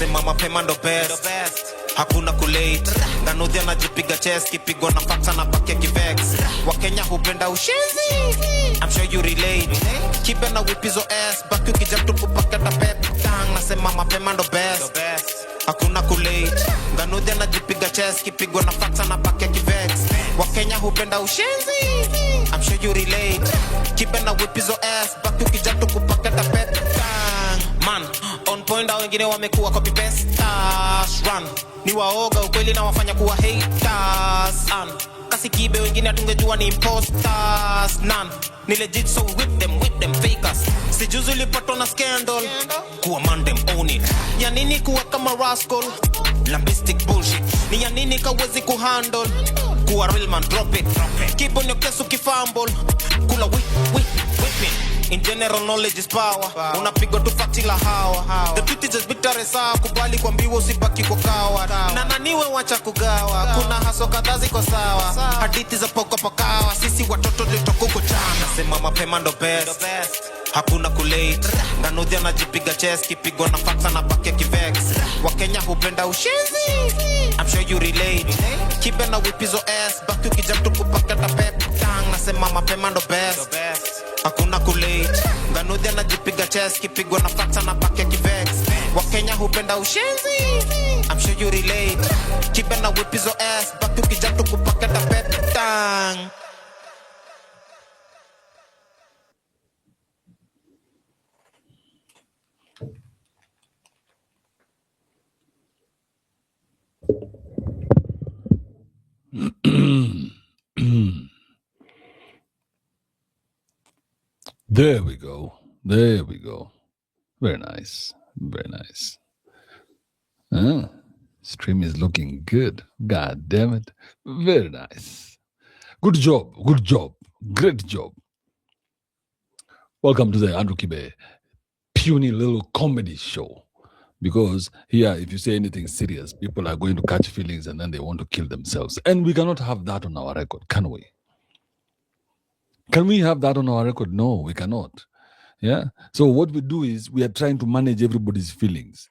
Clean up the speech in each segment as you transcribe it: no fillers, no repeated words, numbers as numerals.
nasema mapema ndo best. Hakuna kulate. Ganudhi anajipiga chest, kipigwa na fakta na baki ya kivex. Wakenya hupenda ushenzi, I'm sure you relate. Kibe na whip hizo ass, baki ukijam tu kupaka da pep tang. Nasema mapema ndo best. Hakuna kulate. Ganudhi anajipiga chest, kipigwa na fakta na baki ya kivex. Wakenya hupenda ushenzi, I'm sure you relate. Kibe na whip hizo ass, baki ukijam tu kupaka da pep tang. Man, on point au wengine wamekuwa copy paste. Run, ni waoga ukweli na wafanya kuwa haters. Kasi Kibe wengine atungejua ni imposters. None, ni legit so with them fakers. Sijuzi ulipatwa na scandal, kuwa man them own it. Ya nini kuwa kama rascal, lambistic bullshit. Ni ya nini kawezi kuhandle, kuwa real man drop it. Keep on your case ukifumble, kula whipping. In general knowledge is power. Unapigwa tu fakti la hawa. The truth is just bitter sawa. Kubali kwa mbiwa usibaki kwa kawa. Na naniwe wacha kugawa. Kuna haso kadhaa ziko sawa. Hadithi za poko pakawa. Sisi watoto litokuko jana. Nasema mapema ndo best. Hakuna kulate. Ganudhi anajipiga chest, kipigwa na fakta na baki ya kivex. Wakenya hupenda ushenzi, I'm sure you relate. Kibe na whip hizo ass, baki ukijam tu kupaka da pep tang. Nasema mapema ndo best. Hakuna kulate. Ganudhi anajipiga chest, kipigwa na fakta na baki ya kivex. Wakenya hupenda ushenzi, I'm sure you relate. Kibe na whip hizo ass, baki ukijam tu kupaka da pep tang. There we go. Very nice. Stream is looking good. God damn it. Very nice. Good job. Great job. Welcome to the Andrew Kibe puny little comedy show. Because here, if you say anything serious, people are going to catch feelings and then they want to kill themselves. And we cannot have that on our record, can we? Can we have that on our record? No, we cannot. Yeah. So what we do is we are trying to manage everybody's feelings.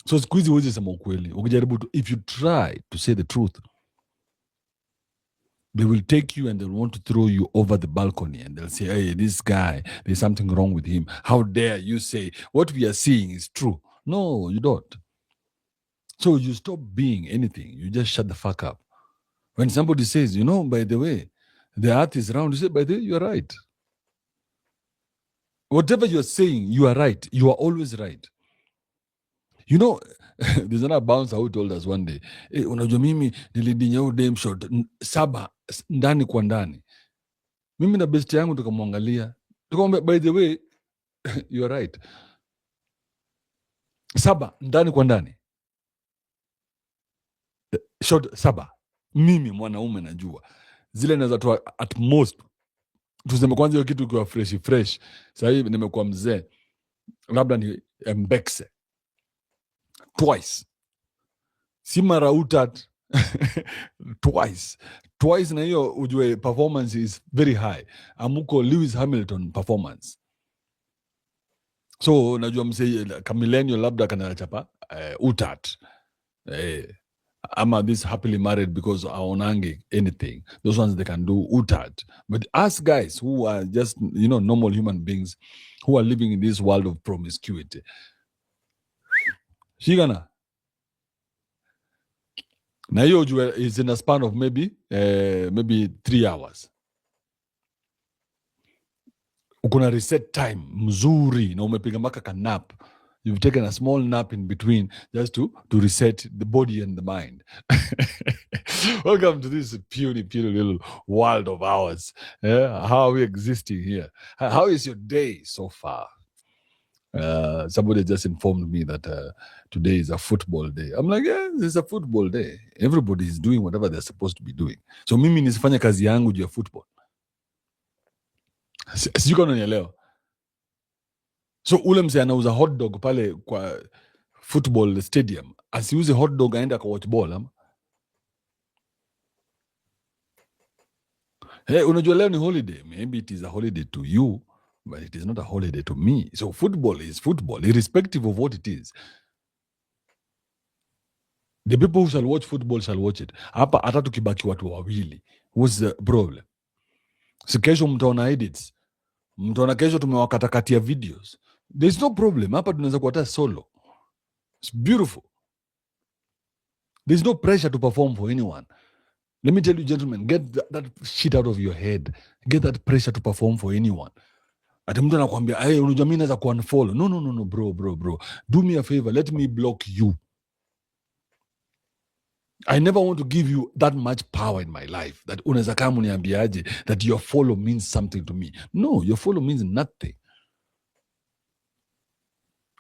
So squeeze waje sema ukweli. Ukijaribu to, if you try to say the truth, they will take you and they'll want to throw you over the balcony and they'll say, hey, this guy, there's something wrong with him. How dare you say what we are seeing is true? No, you don't. So you stop being anything. You just shut the fuck up. When somebody says, by the way, the earth is round, you say, by the way, you are right. Whatever you are saying, you are right. You are always right. There's another bouncer who told us one day, unajua mimi nilidinya udem shot 7 ndani kwa ndani. Mimi na best yangu tukamwangalia. Tukamwambia, by the way, you are right. 7 ndani kwa ndani. Shot 7. Mimi mwanaume najua. Zile naweza toa at most. Tuseme kwanza hiyo kitu kwa fresh. Sasa hivi nimekuwa mzee. Labda ni mbekse. Twice. Si mara utat. Twice na hiyo ujue performance is very high. Amuko Lewis Hamilton performance. So najua msee kamillennial labda kana chapa utat. Ama this happily married because aonangi anything. Those ones they can do utat. But us guys who are just normal human beings who are living in this world of promiscuity. Shigana. Na hiyo ujue is in a span of maybe 3 hours. Ukuna reset time mzuri na umepiga mpaka ka nap. You've taken a small nap in between just to reset the body and the mind. Welcome to this puny little world of ours. How are we existing here? How is your day so far? Somebody just informed me that today is a football day. I'm like, yeah, it's a football day. Everybody is doing whatever they're supposed to be doing. So mimi nisifanya kazi yangu juu ya football. Sijui kama unanielewa. So ule mse anauza hot dog pale kwa football stadium. Asiuze hot dog aende kwa watch ball ama? Hey, unajua leo ni holiday. Maybe it is a holiday to you, but it is not a holiday to me. So football is football, irrespective of what it is. The people who shall watch football shall watch it. Hapa hata tukibaki watu wawili, what's the problem? Si kesho mtaona edits, mtaona kesho tumewakatakatia videos. There's no problem. Hapa tunaweza kuata solo. It's beautiful. There's no pressure to perform for anyone. Let me tell you, gentlemen, get that shit out of your head. Get that pressure to perform for anyone. Ati mtu anakuambia, hey, unajua mimi naweza kuunfollow. No, bro. Do me a favor, let me block you. I never want to give you that much power in my life that unaweza kama uniambiaje that your follow means something to me. No, your follow means nothing.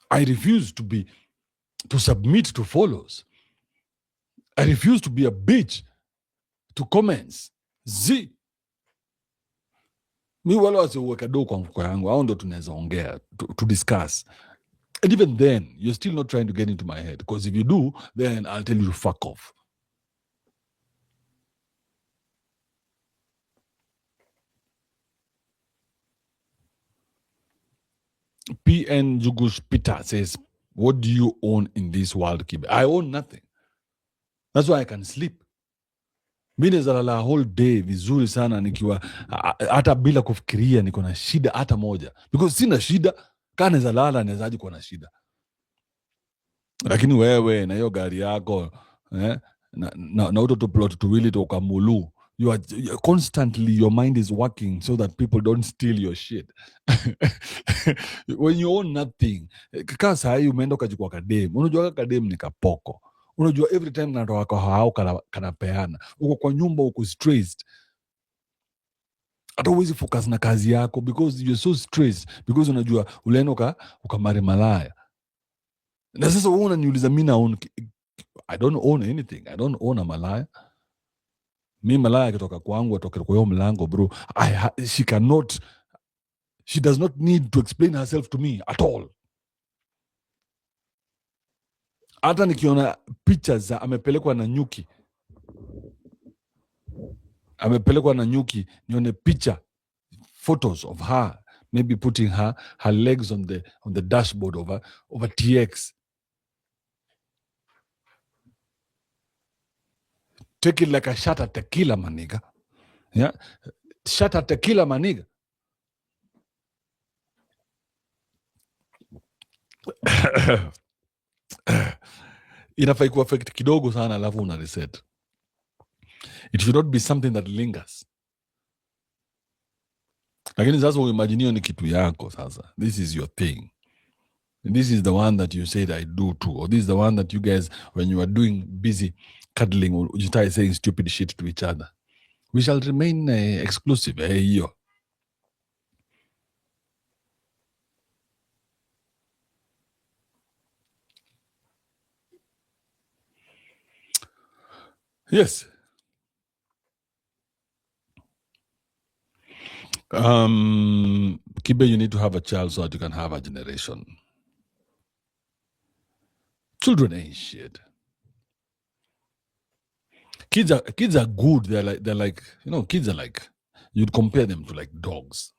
I refuse to submit to follows. I refuse to be a bitch to comments. Mi wale wasioweka do kwa mfuko yangu, hao ndo tunaweza ongea to discuss. And even then, you're still not trying to get into my head, because if you do, then I'll tell you to fuck off. PN Jugus Peter says, what do you own in this world, Kibe? I own nothing. That's why I can sleep. Mi nezalala whole day vizuri sana nikiwa hata bila kufikiria niko na shida hata moja, because sina shida. Kaa nezalala nezaji kuwa na shida, lakini wewe na hiyo gari yako na uto tuplot tuwili toka Mulu, you are constantly, your mind is working so that people don't steal your shit. When you own nothing, kaa sahii umeenda ukajikwa kadem, unajua kadem ni kapoko. Unajua every time natoka kwa hao kanapeana, uko kwa nyumba uko stressed, hata uwezi focus na kazi yako because you're so stressed, because unajua ulienda ukamari malaya. Na sasa wewe unaniuliza mimi naown? I don't own anything. I don't own a malaya. Mi malaya kitoka kwangu atoke kwa hiyo mlango, bro, she does not need to explain herself to me at all. Hata nikiona picha za amepelekwa na nyuki, nione picha, photos of her maybe putting her legs on the dashboard over TX. Take it like a shot at tequila, maniga. Yeah, shot at tequila, maniga. Inafai kuaffect kidogo sana, alafu una reset. It should not be something that lingers. Lakini sasa uimaginio ni kitu yako sasa. This is your thing. This is the one that you said I do too. Or this is the one that you guys, when you are doing busy cuddling, or you start saying stupid shit to each other. We shall remain exclusive. Yo. Yes. Kibe, you need to have a child so that you can have a generation. Children ain't shit. Kids are good. They're like, kids are like, you'd compare them to like dogs,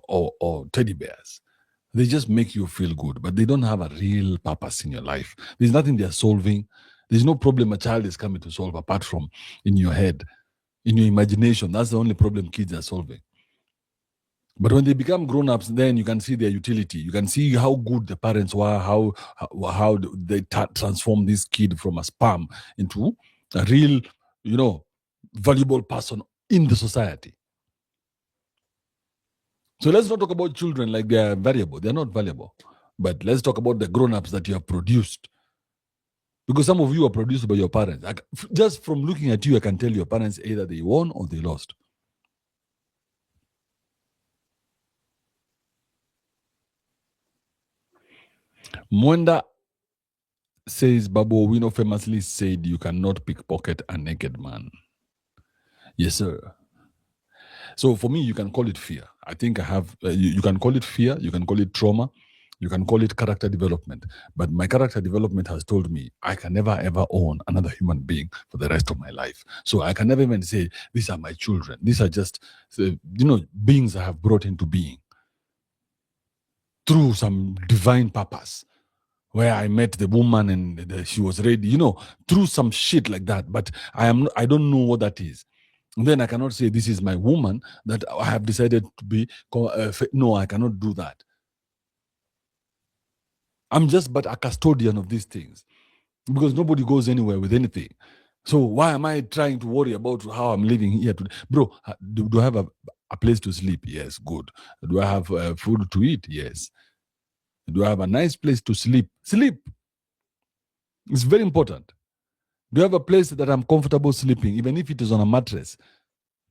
or teddy bears. They just make you feel good, but they don't have a real purpose in your life. There's nothing they're solving. There's no problem a child is coming to solve apart from in your head, in your imagination. That's the only problem kids are solving. But when they become grown-ups, then you can see their utility. You can see how good the parents were, how they transform this kid from a sperm into a real, valuable person in the society. So let's not talk about children like they're variable. They're not valuable. But let's talk about the grown-ups that you have produced. Because some of you are produced by your parents. Just from looking at you, I can tell your parents either they won or they lost. Mwenda says, Babu Owino famously said, you cannot pickpocket a naked man. Yes, sir. So for me, you can call it fear. I think I have, you can call it fear, you can call it trauma, you can call it character development. But my character development has told me I can never ever own another human being for the rest of my life. So I can never even say, these are my children. These are just, beings I have brought into being through some divine purpose. where I met the woman and she was ready, through some shit like that. But I don't know what that is. And then I cannot say this is my woman that I have decided to be. No, I cannot do that. I'm just but a custodian of these things, because nobody goes anywhere with anything. So why am I trying to worry about how I'm living here today? Bro, do I have a place to sleep? Yes, good. Do I have food to eat? Yes. Do I have a nice place to sleep? Sleep. It's very important. Do I have a place that I'm comfortable sleeping, even if it is on a mattress?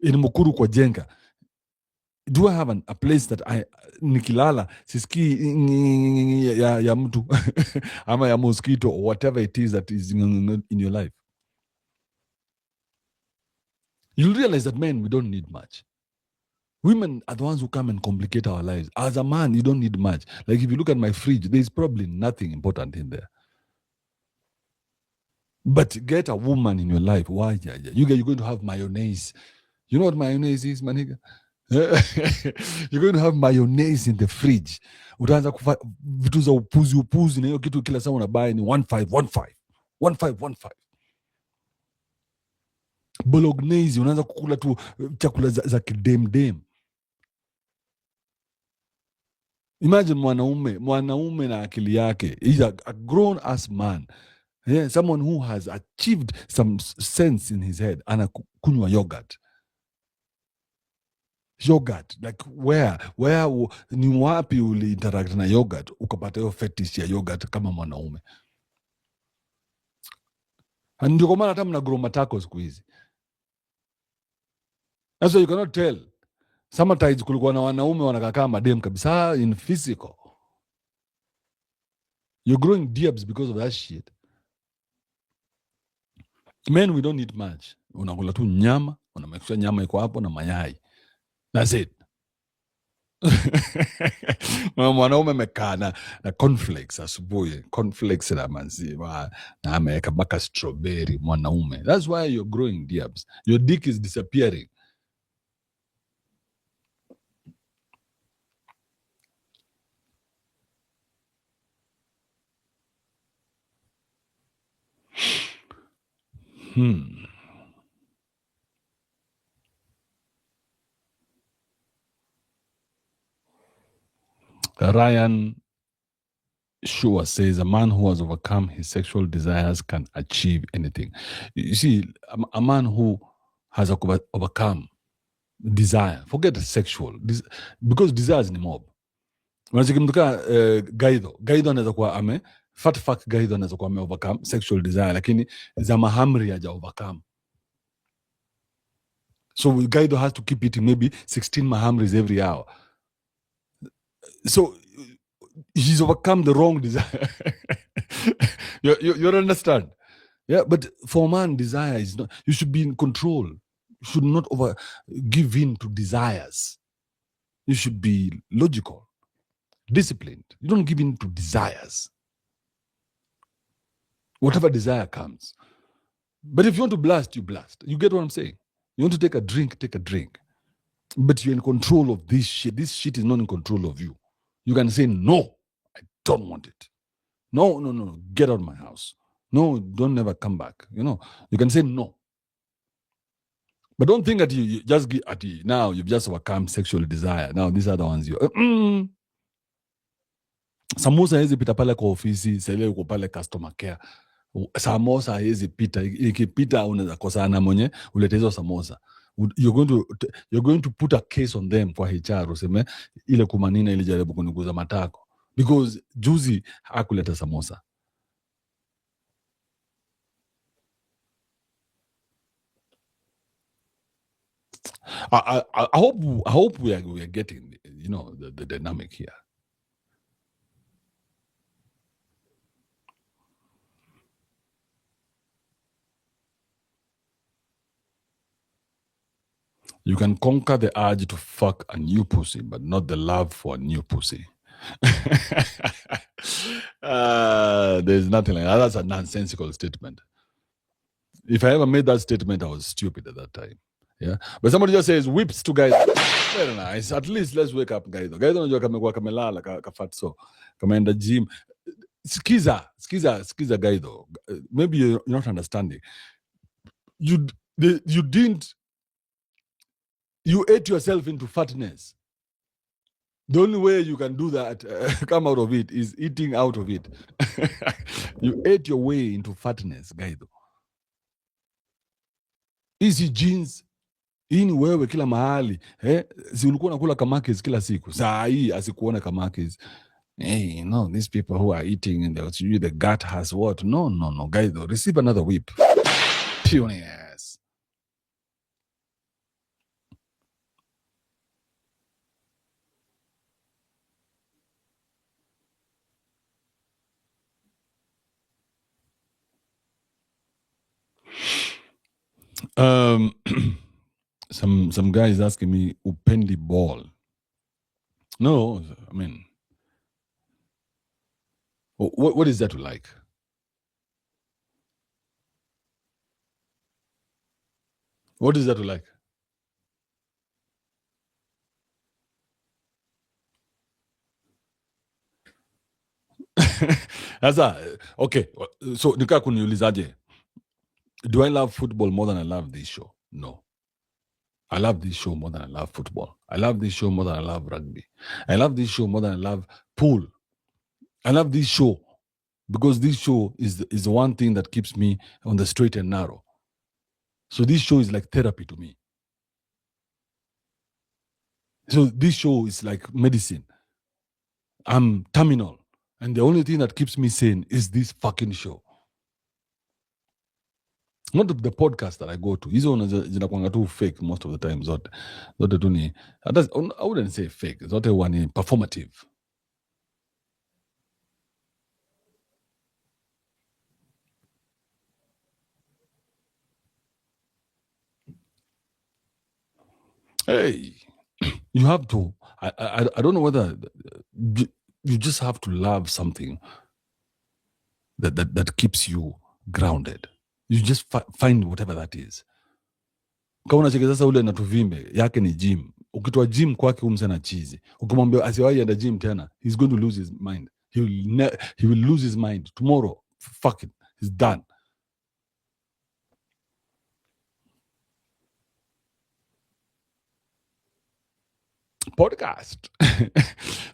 In Mukuru kwa Jenga. Do I have a place that nikilala siski ya mtu ama ya mosquito or whatever it is that is in your life? You'll realize that men, we don't need much. Women are the ones who come and complicate our lives. As a man, you don't need much. Like if you look at my fridge, there's probably nothing important in there. But get a woman in your life. Why? You're going to have mayonnaise. You know what mayonnaise is, maniga? You're going to have mayonnaise in the fridge. Utaanza kufa vitu za upuzi na hiyo kitu kila saa unabuy ni 1515. Bolognese, unaanza kukula tu chakula za kidem. Imagine mwanaume na akili yake. He's a grown ass man. Yeah, someone who has achieved some sense in his head. Anakunywa yogurt. Like where ni wapi uli interact na yogurt ukapata hiyo fetish ya yogurt kama mwanaume? Ndio kwa maana hata mna grow matako siku hizi. And so you cannot tell. Sometimes kulikuwa na wanaume wanakaa madem kabisa in physical. You're growing diabs because of that shit. Men, we don't need much. Unakula tu nyama, unamekisha nyama iko hapo na mayai. That's it. Mwanaume amekaa na cornflakes asubuhi, cornflakes na maziwa na ameweka mpaka strawberry mwanaume. That's why you're growing diabs. Your dick is disappearing. Ryan Shua says a man who has overcome his sexual desires can achieve anything. You see, a man who has overcome desire, forget the sexual, because desires ni mob. Unachikimtuka Gaitho anaweza kuwa fat fuck Gaitho anaweza kuwa overcome sexual desire, lakini za mahamri haja overcome. So Gaitho has to keep eating maybe 16 mahamris every hour. So he's overcome the wrong desire. you understand? Yeah, but for man, desire is not. You should be in control. You should not give in to desires. You should be logical, disciplined. You don't give in to desires. Whatever desire comes. But if you want to blast, you blast. You get what I'm saying? You want to take a drink, take a drink. But you're in control of this shit. This shit is not in control of you. You can say, no, I don't want it. No, get out of my house. No, don't never come back. You can say no. But don't think that you just get at you. Now you've just overcome sexual desire. Now these are the ones you... Samosa hezi pita pale kwa ofisi, sele uko pale customer care. Samosa hezi pita, ikipita unaweza kosana mwenye ulete hizo samosa. You're going to put a case on them kwa HR, useme ile kumanina ilijaribu kuniguza matako because juzi hakuleta samosa. I hope we are getting the dynamic here. You can conquer the urge to fuck a new pussy, but not the love for a new pussy. There's nothing like that. That's a nonsensical statement. If I ever made that statement, I was stupid at that time. Yeah, but somebody just says whips to guys. Very nice. At least let's wake up, guys. Guys, unajua kamekuwa kamelala kafatso, kameenda gym. skiza Gaitho. Maybe you're not understanding. You ate yourself into fatness. The only way you can do that, come out of it, is eating out of it. You ate your way into fatness, Gaitho. Hizi jeans hii ni wewe kila mahali si ulikuwa unakula kamakis kila siku, saa hii asikuone kamakis. Hey, no, these people who are eating and the gut has what? No, Gaitho, receive another whip. Puny ass. Some guy is asking me upendi ball. No, I mean, what is that to like? What is that to like? Okay, so nika kuniulizaje, do I love football more than I love this show? No. I love this show more than I love football. I love this show more than I love rugby. I love this show more than I love pool. I love this show because this show is the one thing that keeps me on the straight and narrow. So this show is like therapy to me. So this show is like medicine. I'm terminal. And the only thing that keeps me sane is this fucking show. Not the podcast that I go to. Hizo zinakuanga tu fake most of the time. Zote tu ni, I wouldn't say fake. Zote huwa ni performative. Hey, you have to. I don't know whether you just have to love something that keeps you grounded. You just find whatever that is. Kama unachekeza sasa, ule natuvimbe yake ni gym. Ukitoa gym kwake umse na chizi. Ukimwambia asiwahi enda gym tena, he's going to lose his mind. He will lose his mind tomorrow. Fuck it, he's done. Podcast.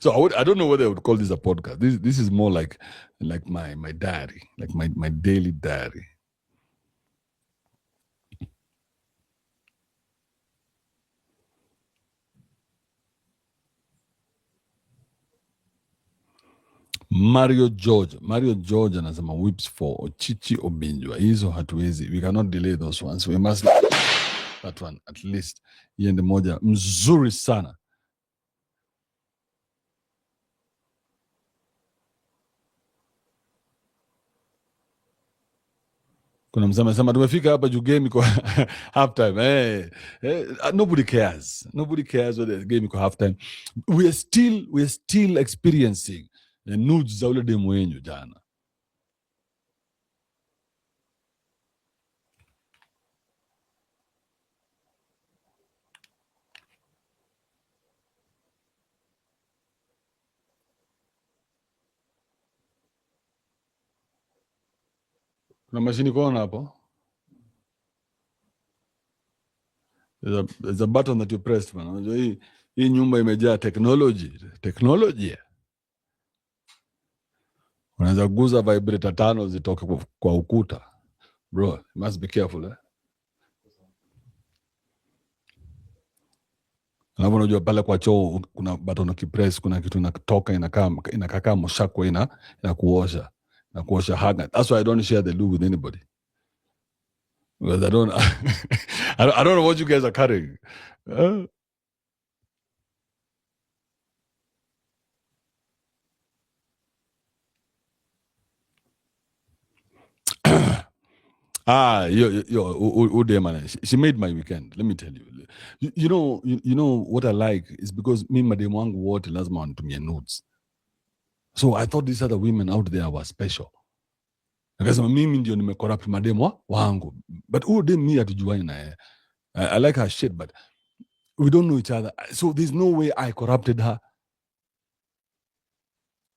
So I don't know whether I would call this a podcast. This is more like my diary, like my daily diary. Mario George anasema whips for Ochichi Obinjwa. Hizo hatuwezi. We cannot delay those ones. We must that one at least. Iende moja mzuri sana. Kuna msema tumefika hapa juu game iko half time. Nobody cares. Nobody cares whether the game iko half time. We are still experiencing the nudes za ule demu wenyu jana. Kuna mashini kona hapo. There's a button that you pressed, man. Unajua hii nyumba imejaa technology. Unaweza guza vibrator 5 zitoke kwa ukuta. Bro, you must be careful, Alafu unajua pale kwa choo kuna button ukipress, kuna kitu inatoka inakaa moshako inakuosha. Haga. That's why I don't share the loo with anybody. Because I don't I don't know what you guys are carrying. She made my weekend. Let me tell you. You know what I like is because me mademu wangu wote lazima wanitumie notes. So I thought these other women out there were special. Akasema mimi ndio nimecorrupt mademu wangu. But who dem me hatujuani na I like her shit, but we don't know each other. So there's no way I corrupted her.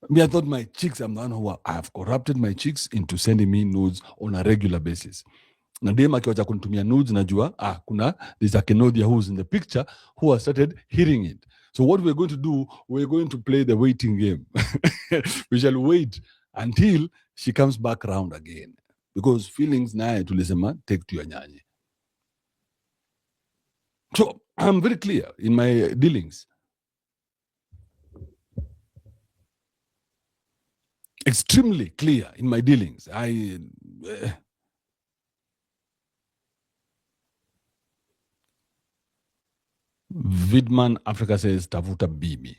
Me, I thought my chicks, I'm the one who I have corrupted my chicks into sending me nudes on a regular basis. Na dem akiwacha kunitumia nudes, najua kuna there's a Kenodia who's in the picture who has started hearing it. So what we're going to do, we're going to play the waiting game. We shall wait until she comes back around again, because feelings naye tulisema take to your nyanyi. So I'm very clear in my dealings. Extremely clear in my dealings. Vidman Africa says tafuta bibi.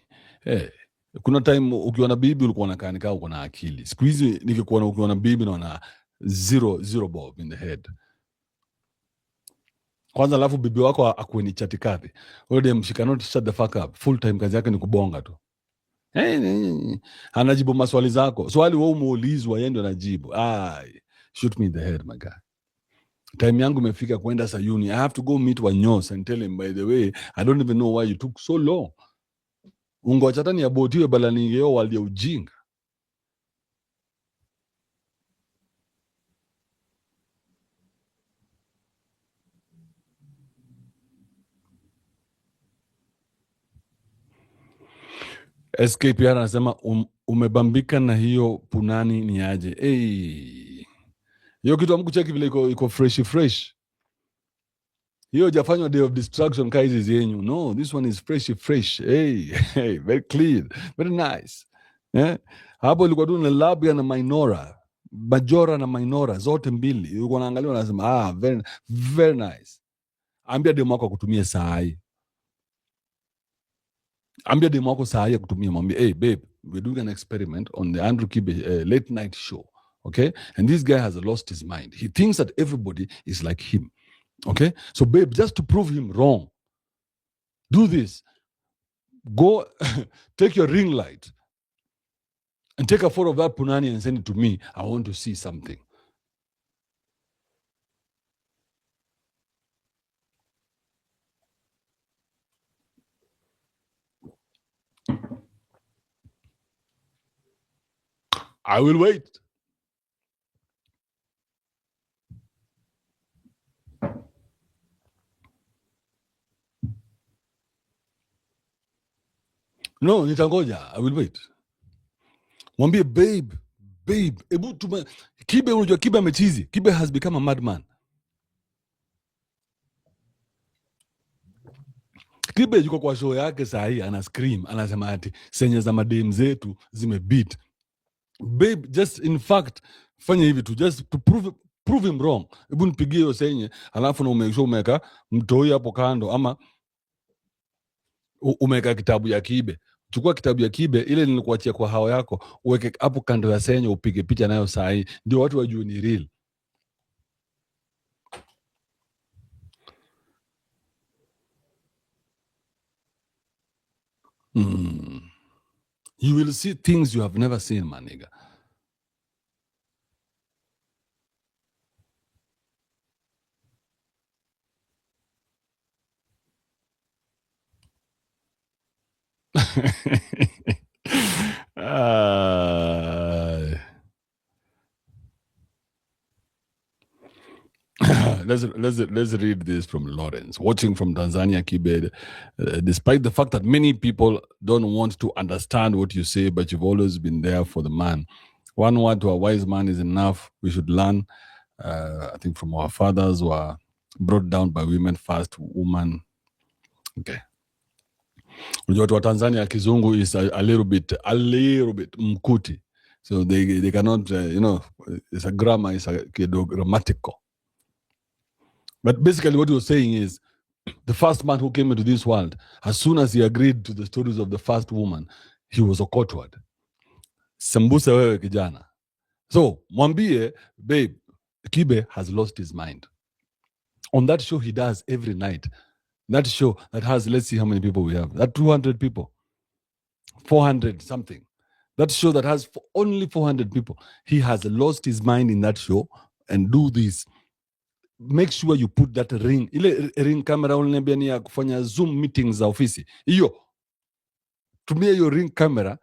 Kuna time ukiwa na bibi ulikuwa unakaa nikaa uko na akili. Siku hizi nikikuwa ukiwa na bibi naona zero bob in the head. Kwanza alafu bibi wako akuwe ni chatikati. Wewe mshikano, shut the fuck up. Full time kazi yake ni kubonga tu. Anajibu maswali zako. Swali wewe umeulizwa, yeye ndio anajibu. Shoot me in the head, my guy. Time yangu imefika kwenda Sayuni. I have to go meet Wanyos and tell him, by the way, I don't even know why you took so long. Ungochatani ya botiwe balaningeo walia ujinga. SKPR anasema umebambika na hiyo punani ni aje. Hiyo kitu amkucheki vile iko fresh. Hiyo jafanywa day of destruction ka hizi zenyu. No, this one is fresh. Hey, very clean, very nice. Hapo ilikuwa tu na labia na majora na minora zote mbili. Ulikuwa unaangalia unasema very nice. Ambia demo wako kutumia sahi. Ambia demo wako sahi ya kutumia, mwambie, hey babe, we're doing an experiment on the Andrew Kibe late night show. Okay? And this guy has lost his mind. He thinks that everybody is like him. Okay? So babe, just to prove him wrong, do this. Go take your ring light and take a photo of that punani and send it to me. I want to see something. I will wait. No, nitangoja. I will wait. Mwambie babe, ebu Kibe, unajua Kibe amechizi. Kibe has become a madman. Kibe yuko kwa show yake sahi, ana scream, anasema ati senye za madem zetu zimebeat. Babe, just in fact, fanya hivi tu, just to prove him wrong. Ebu nipigie hiyo senye, alafu na umeka mtoi hapo kando, ama umeka kitabu ya Kibe. Chukua kitabu ya Kibe ile nilikuachia kwa hao yako, uweke hapo kando ya senye, upige picha nayo sahi, ndio watu wajue ni real. You will see things you have never seen, my nigga. Let's read this from Lawrence. Watching from Tanzania, Kibe, despite the fact that many people don't want to understand what you say, but you've always been there for the man. One word to a wise man is enough. We should learn, I think, from our fathers who are brought down by women first, woman. Okay. Watu wa Tanzania kizungu is a little bit mkuti. So they cannot, it's a grammar, it's a grammatical. But basically what you're saying is, the first man who came into this world, as soon as he agreed to the stories of the first woman, he was okotward. Sambuse wewe kijana. So, mwambie, babe, Kibe has lost his mind. On that show he does every night, that show that has, let's see how many people we have, that 200 people, 400 something, that show that has only 400 people, he has lost his mind in that show. And do this, make sure you put that ring, ile ring camera uliniambia ni ya kufanya Zoom meetings za ofisi, hiyo tumia hiyo ring camera,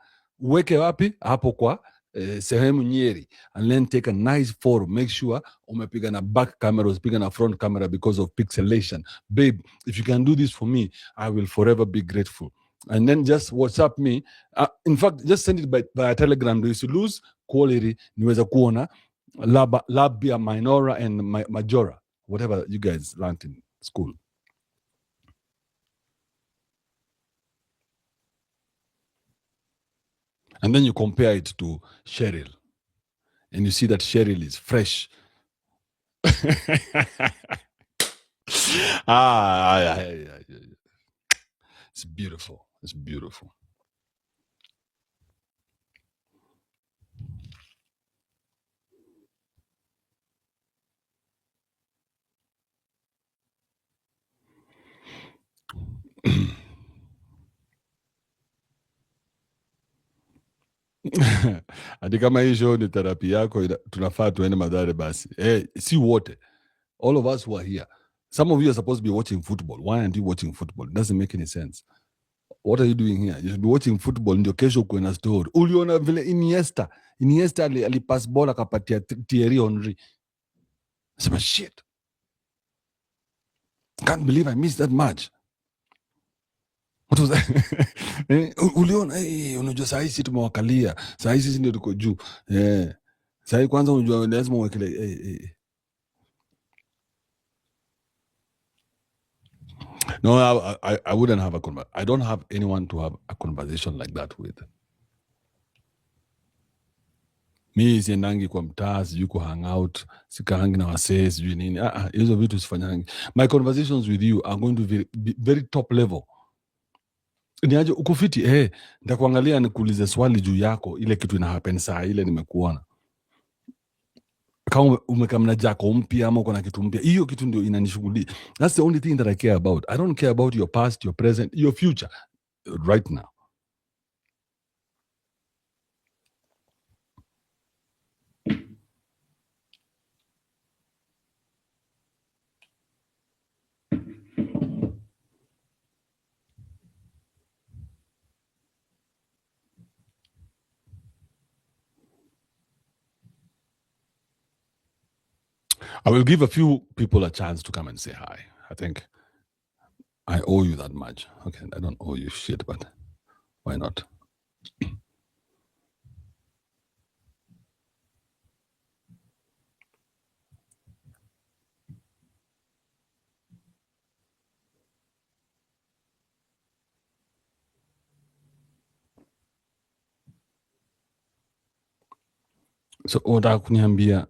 Uweke wapi? Hapo kwa sehemu Nyeri, and then take a nice photo. Make sure umepiga na back camera, usipiga na front camera because of pixelation. Babe, if you can do this for me, I will forever be grateful. And then just WhatsApp me. In fact, just send it by a telegram. If you lose quality, niweza kuona labia minora and majora, whatever you guys learned in school. And then you compare it to Cheryl, and you see that Cheryl is fresh. It's beautiful. It's beautiful. Ati kama hii show ni therapy yako, tunafaa tuende Mathare basi. Si wote. All of us who are here. Some of you are supposed to be watching football. Why aren't you watching football? It doesn't make any sense. What are you doing here? You should be watching football, ndio kesho kuwe na story. Uliona vile Iniesta alipass ball akapatia Thierry Henry. Sema shit. Can't believe I missed that match. What was that? Uliona, unajua saa hii sisi tumewakalia. Saa hii sisi ndio tuko juu. Saa hii kwanza unajua lazima uwekele. No, I wouldn't have I don't have anyone to have a conversation like that with. Mi siendangi kwa mtaa, sijui ku hang out, sikahangi na wasee, sijui nini. Hizo vitu sifanyangi. My conversations with you are going to be very top level. Niaje ukufiti, nitakuangalia nikuulize swali juu yako, ile kitu ina happen saa ile nimekuona. Kama umekamna jako mpya ama uko na kitu mpya, hiyo kitu ndio inanishughulia. That's the only thing that I care about. I don't care about your past, your present, your future right now. I will give a few people a chance to come and say hi. I think I owe you that much. Okay, I don't owe you shit, but why not? So unataka kuniambia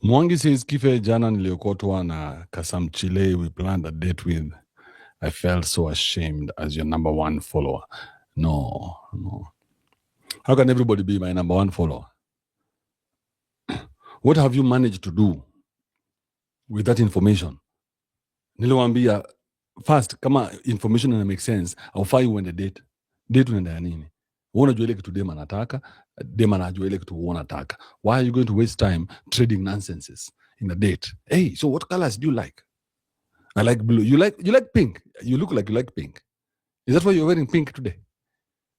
Mwangi says Kife jana niliokotwa na Kasam Chile we planned a date with. I felt so ashamed as your number one follower. No. How can everybody be my number one follower? What have you managed to do with that information? Niliwaambia first, kama information ina make sense, haufai uende date. Date unaenda ya nini? Wewe unajua ile kitu dem anataka, dem anajua ile kitu wewe unataka. Why are you going to waste time trading nonsenses in a date? Hey, so what colors do you like? I like blue. You like pink. You look like you like pink. Is that why you're wearing pink today?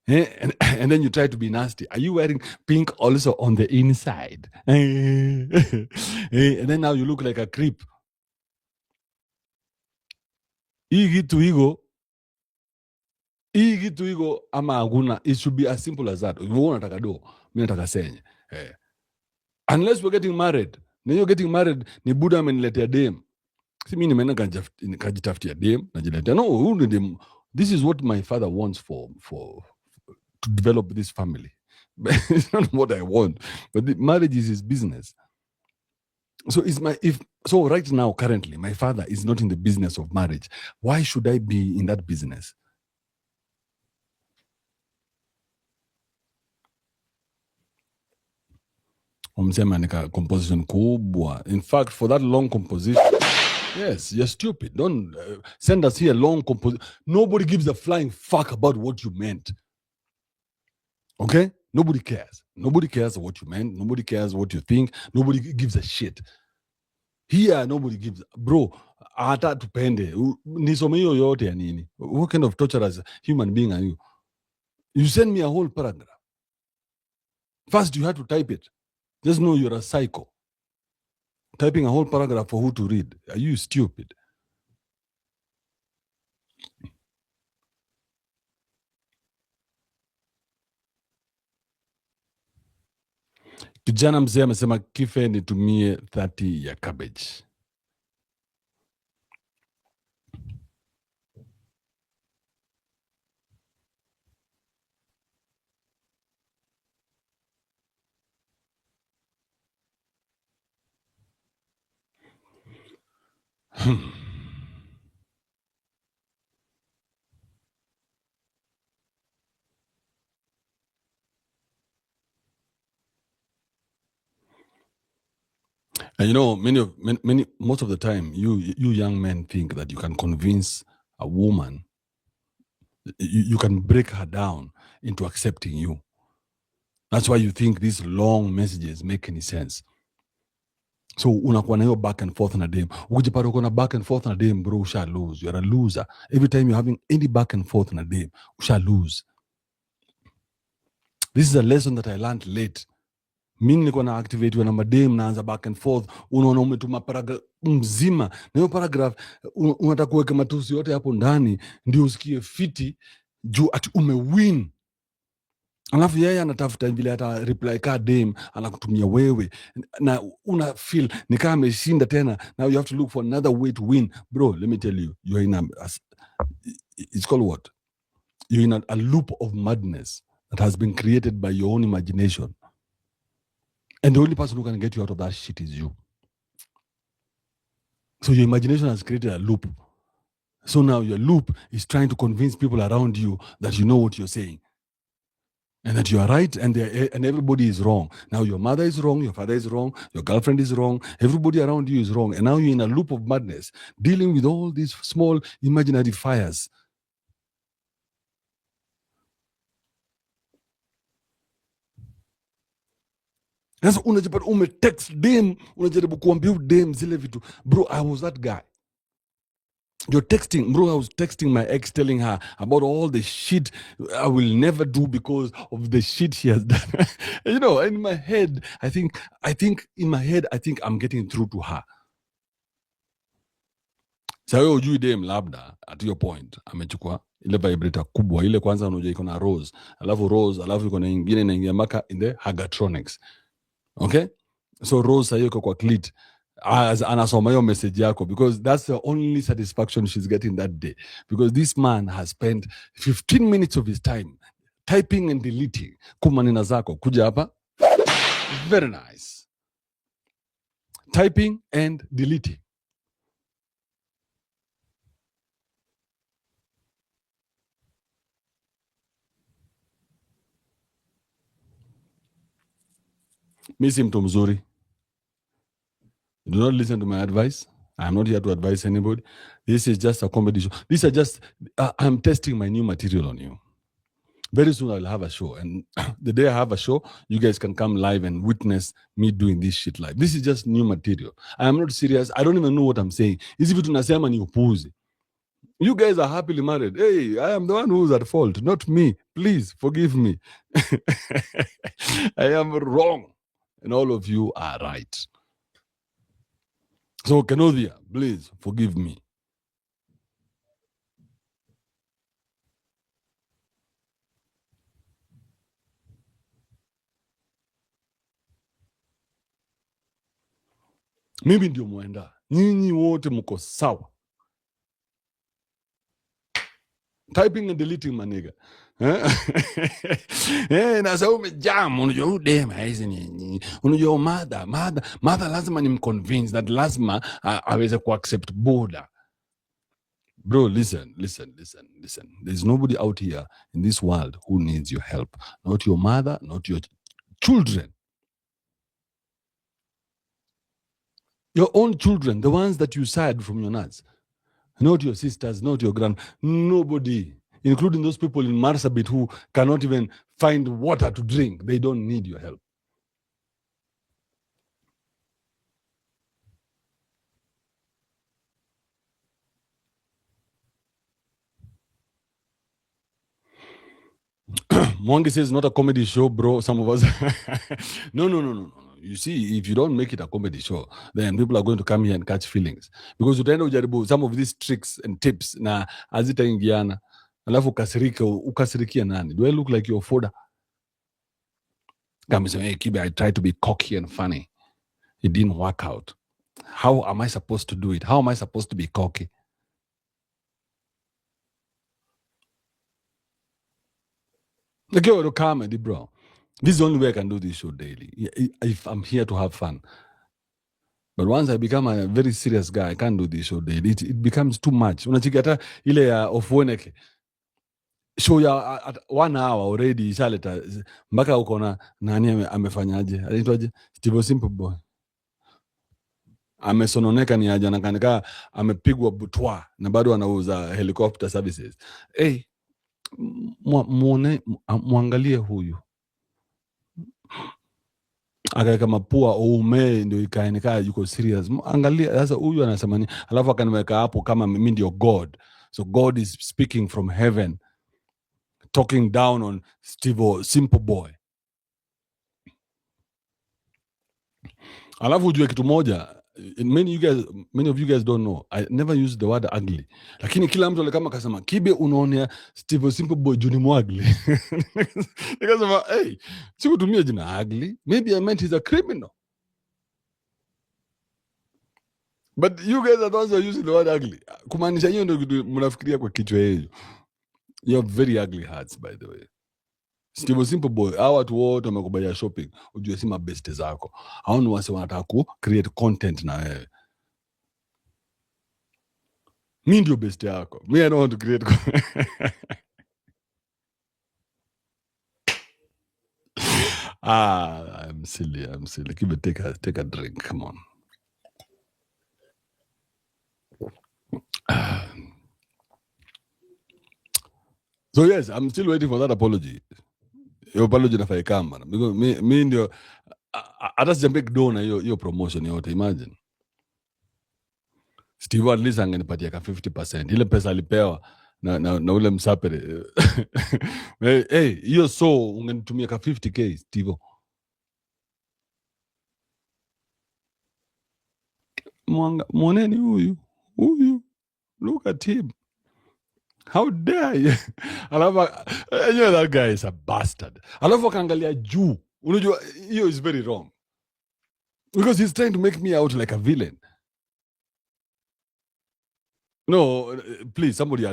And then you try to be nasty. Are you wearing pink also on the inside? And then now you look like a creep. Hii kitu iko ama hakuna. It should be as simple as that. Wewe unataka do, mimi nataka senye. Unless we're getting married. Na you're getting married, ni Buddha ameniletea dem. Si mimi nimeenda kajitafutia dem, najiletea. No, this is what my father wants for to develop this family. It's not what I want. But the marriage is his business. So right now, currently, my father is not in the business of marriage. Why should I be in that business? Umsema nika composition kubwa. In fact, for that long composition, yes, you're stupid. Don't send us here long composition. Nobody gives a flying fuck about what you meant. Okay? Nobody cares. Nobody cares what you meant. Nobody cares what you think. Nobody gives a shit. Here, nobody gives. Bro, hata tupende. Nisome hiyo yote ya nini? What kind of torturous human being are you? You send me a whole paragraph. First, you had to type it. Just know you're a psycho. Typing a whole paragraph for who to read. Are you stupid? Kijana mzee amesema Kife nitumie 30 ya cabbage. And you know, most of the time, you young men think that you can convince a woman, you can break her down into accepting you. That's why you think these long messages make any sense. So unakuwa na hiyo back and forth na dem. Ukijipata uko na back and forth na dem, bro, usha lose. You're a loser. Every time you're having any back and forth na dem, usha lose. This is a lesson that I learned late. Mi nilikuwa na activate na madem, naanza back and forth, unaona umetuma paragraph mzima, na hiyo paragraph unataka kuweka matusi yote hapo ndani ndio usikie fiti juu ati umewin. Alafu yeye anatafuta vile hata reply ka dem anakutumia wewe na una feel ni kama ameshinda tena. Now you have to look for another way to win. Bro, let me tell you, you're in it's called what? You're in a loop of madness that has been created by your own imagination. And the only person who can get you out of that shit is you. So your imagination has created a loop. So now your loop is trying to convince people around you that you know what you're saying. And that you are right and everybody is wrong. Now your mother is wrong, your father is wrong, your girlfriend is wrong, everybody around you is wrong. And now you're in a loop of madness, dealing with all these small imaginary fires. Sasa unajipata umetext dem, unajaribu kuambia dem zile vitu. Bro, I was that guy. You're texting, bro, I was texting my ex telling her about all the shit I will never do because of the shit she has done. You know, in my head, I think I'm getting through to her. Sa wewe ujui dem labda at your point amechukua ile vibrator kubwa ile, kwanza unajua iko na rose, alafu iko na nyingine inaingia mpaka in the Hagatronics. Okay? So rose hiyo iko kwa clit. Anasoma hiyo message yako because that's the only satisfaction she's getting that day, because this man has spent 15 minutes of his time typing and deleting kumanina zako kuja hapa. Very nice. Typing and deleting. Mi si mtu mzuri. Do not listen to my advice. I'm not here to advise anybody. This is just a comedy show. These are just, I'm testing my new material on you. Very soon I'll have a show. And the day I have a show, you guys can come live and witness me doing this shit live. This is just new material. I am not serious. I don't even know what I'm saying. Is if tunasema ni upuzi. You guys are happily married. Hey, I am the one who's at fault, not me. Please forgive me. I am wrong. And all of you are right. So, Kenodia, please forgive me. Mimi ndio mwenda. Nyinyi wote mko sawa. Typing and deleting, my nigga. Nasa umejam, unajua udema hizi nini. Unajua mother lazima nimconvince that lazima aweze kuaccept border. Bro, listen. There's nobody out here in this world who needs your help. Not your mother, not your children. Your own children, the ones that you sired from your nuts. Not your sisters, not your grand, nobody, including those people in Marsabit who cannot even find water to drink. They don't need your help. Mwangi says not a comedy show, bro. Some of us. No. You see, if you don't make it a comedy show, then people are going to come here and catch feelings. Because utaenda ujaribu some of these tricks and tips na hazitaingiana. Alafu ukasirikia nani? Do I look like your fodder? Come say, hey, Kibe, I tried to be cocky and funny. It didn't work out. How am I supposed to do it? How am I supposed to be cocky? Okay, well, comedy, bro. This is the only way I can do this show daily. If I'm here to have fun. But once I become a very serious guy, I can't do this show daily. It becomes too much. Unachiki hata ile ya Ofueneke. Show ya at 1 hour already ishaleta mpaka uko na nani amefanyaje? Anaitwaje? Stevo Simple Boy. Amesononeka ni aje anakanika amepigwa butwa na bado anauza helicopter services. Hey, muangalie huyu. Akaweka mapua uume ndio ikaenekaa yuko serious. Angalia sasa huyu anasema nini? Alafu akaniweka hapo kama mimi ndio God. So God is speaking from heaven, talking down on Stevo Simple Boy. Alafu ujue kitu moja, many of you guys don't know, I never use the word ugly. Lakini kila mtu alikama kasema Kibe unaonea Stevo Simple Boy juu ni mwagli. Nikasema, hey, sikutumia jina ugly. Maybe I meant he's a criminal. But you guys are the ones who are using the word ugly. Kumaanisha hiyo ndio mnafikiria kwa kichwa yenu. You have very ugly hearts, by the way. Stevo Simple Boy, hawa watu wote wamekubalia shopping, ujue si mabeste zako. Hao ni wase wanataka ku create content na wewe. Mi ndio beste yako. Me, I don't want to create I'm silly. Kibe, take a drink. Come on. So yes, I'm still waiting for that apology. Your apology nafai kama because me ndio hata sijambek do na hiyo promotion yote. Imagine Steve at least angenipatia ka 50%. Ile pesa alipewa na ule msapere. Hey, hiyo so ungenitumia ka 50k Steve. Mwoneni huyu. Look at him. How dare you? Alafu, you know that guy is a bastard. Alafu akaangalia juu. Unajua, hiyo is very wrong. Because he's trying to make me out like a villain. No, please, somebody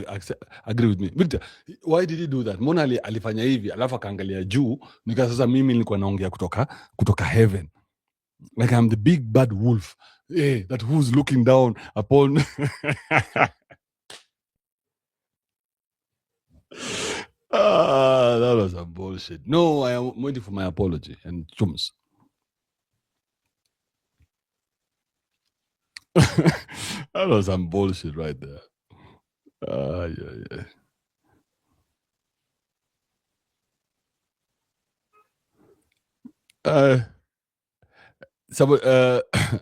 agree with me. Victor, why did he do that? Mbona alifanya hivi, alafu akaangalia juu, nika sasa mimi nilikuwa naongea kutoka heaven. Like I'm the big bad wolf. Hey, that who's looking down upon... that was some bullshit. No, I am waiting for my apology and chums. That was some bullshit right there. Yeah.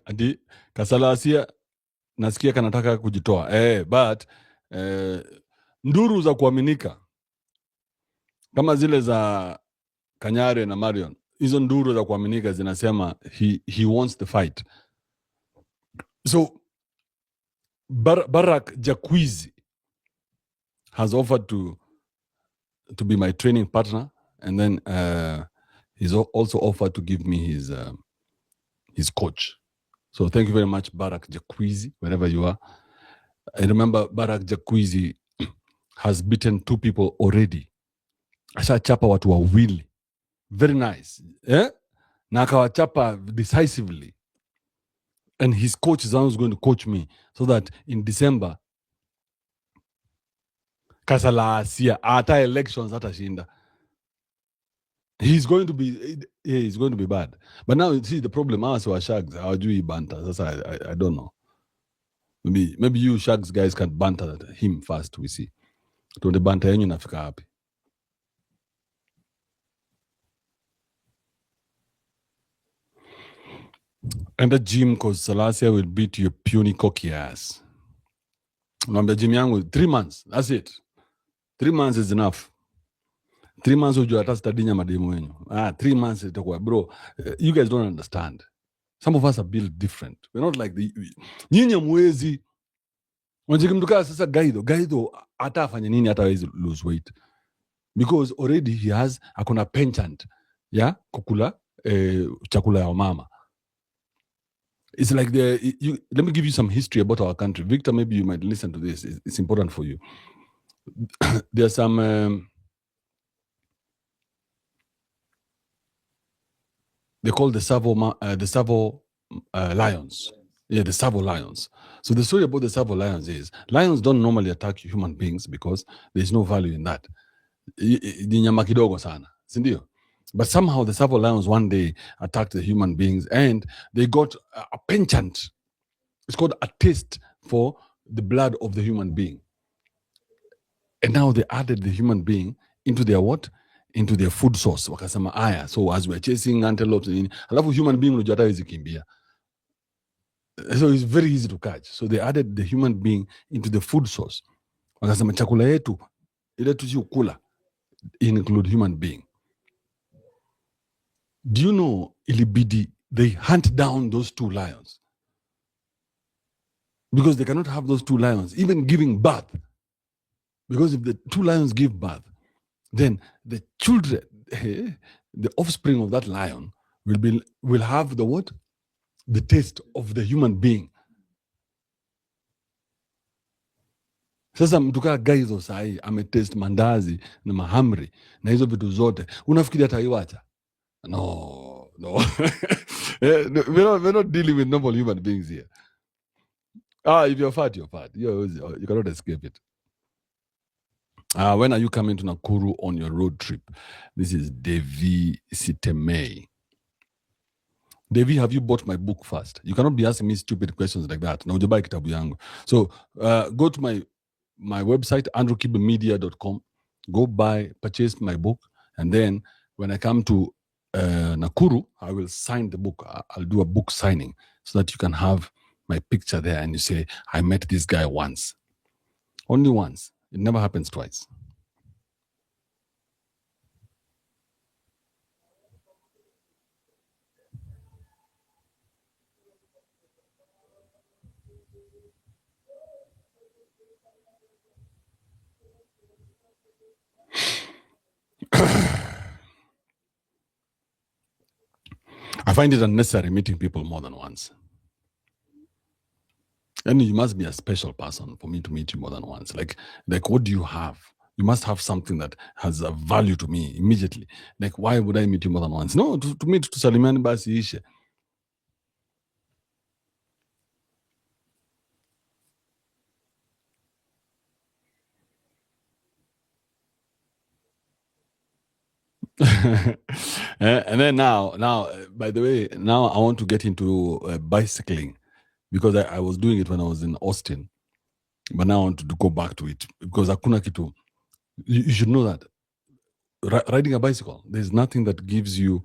Adi Salasya nasikia kanataka kujitoa. But nduru za kuaminika kama zile za Kanyare na Marion, hizo nduru za kuaminika zinasema he wants the fight. So Barak Jakwizi has offered to be my training partner, and then he's also offered to give me his coach. So thank you very much, Barak Jakwizi, wherever you are. I remember Barak Jakwizi has beaten 2 people already. Ashachapa watu wawili. Very nice. Na akawachapa decisively. And his coach is always going to coach me so that in December, Salasya hata elections hatashinda. He's going to be bad. But now you see the problem also are Shags. How do you banter? That's I don't know. Maybe you Shags guys can banter him first, we see. To the banter yenyu nafika happy. And the gym cause Salasya will beat your puny cocky ass. Number gym yangu 3 months. That's it. 3 months is enough. 3 months ujua hata stadinya mademu wenyu. 3 months itakuwa bro. You guys don't understand. Some of us are built different. We're not like the nyinyi mwezi. Unajikimtuka sasa Gaitho hata afanye nini hata hawezi lose weight. Because already he has akona penchant ya kukula chakula ya mama. It's like let me give you some history about our country. Victor, maybe you might listen to this. It's important for you. There's some they call the Savo lions. Yeah, the Savo lions. So the story about the Savo lions is lions don't normally attack human beings because there's no value in that. Ni nyama kidogo sana, si ndio? But somehow the Savo lions one day attacked the human beings and they got a penchant. It's called a taste for the blood of the human being. And now they added the human being into their what? Into their food source. Wakasema aya. So as we're chasing antelopes, alafu human being unajua hata hawezi kimbia. So it's very easy to catch. So they added the human being into the food source. Wakasema chakula yetu ile tusiukula include human being. Do you know ilibidi they hunt down those 2 lions? Because they cannot have those 2 lions even giving birth. Because if the 2 lions give birth, then the children, the offspring of that lion will have the what? The taste of the human being. Sasa mtu kaa Gaitho sahi ametest mandazi na mahamri na hizo vitu zote, unafikiri ataiwacha? No. We're not dealing with normal human beings here. If you're fat, you're fat. You cannot escape it. When are you coming to Nakuru on your road trip? This is Devi Sitemei. Devi, have you bought my book first? You cannot be asking me stupid questions like that. Na ujabai kitabu yangu. So go to my website, andrewkibemedia.com. Go purchase my book. And then when I come to Nakuru, I will sign the book. I'll do a book signing so that you can have my picture there and you say, I met this guy once. Only once. It never happens twice. I find it unnecessary meeting people more than once. And you must be a special person for me to meet you more than once. Like what do you have? You must have something that has a value to me immediately. Like, why would I meet you more than once? No, to meet to Salimani basi ishe. And then now, by the way, now I want to get into bicycling because I was doing it when I was in Austin, but now I want to go back to it because hakuna kitu. You should know that riding a bicycle, there's nothing that gives you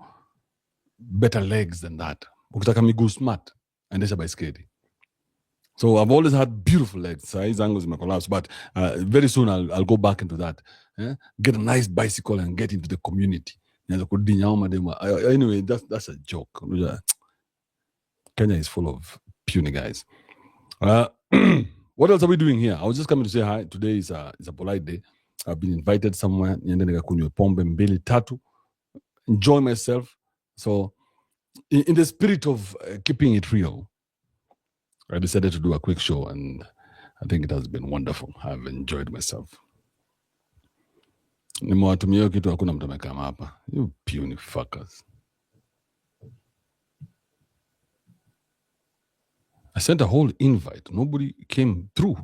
better legs than that. Ukitaka miguu smart, endesha baiskeli. So I've always had beautiful legs. Size angles may collapse, but very soon I'll go back into that. Get a nice bicycle and get into the community. Anyway, that's a joke. Kenya is full of puny guys. What else are we doing here? I was just coming to say hi. Today is a polite day. I've been invited somewhere. Niende nikakunywe pombe mbili tatu. Enjoy myself. So in the spirit of keeping it real, I decided to do a quick show and I think it has been wonderful. I've enjoyed myself. Nimewatumia kitu hakuna mtu amekama hapa. You puny fuckers. I sent a whole invite. Nobody came through.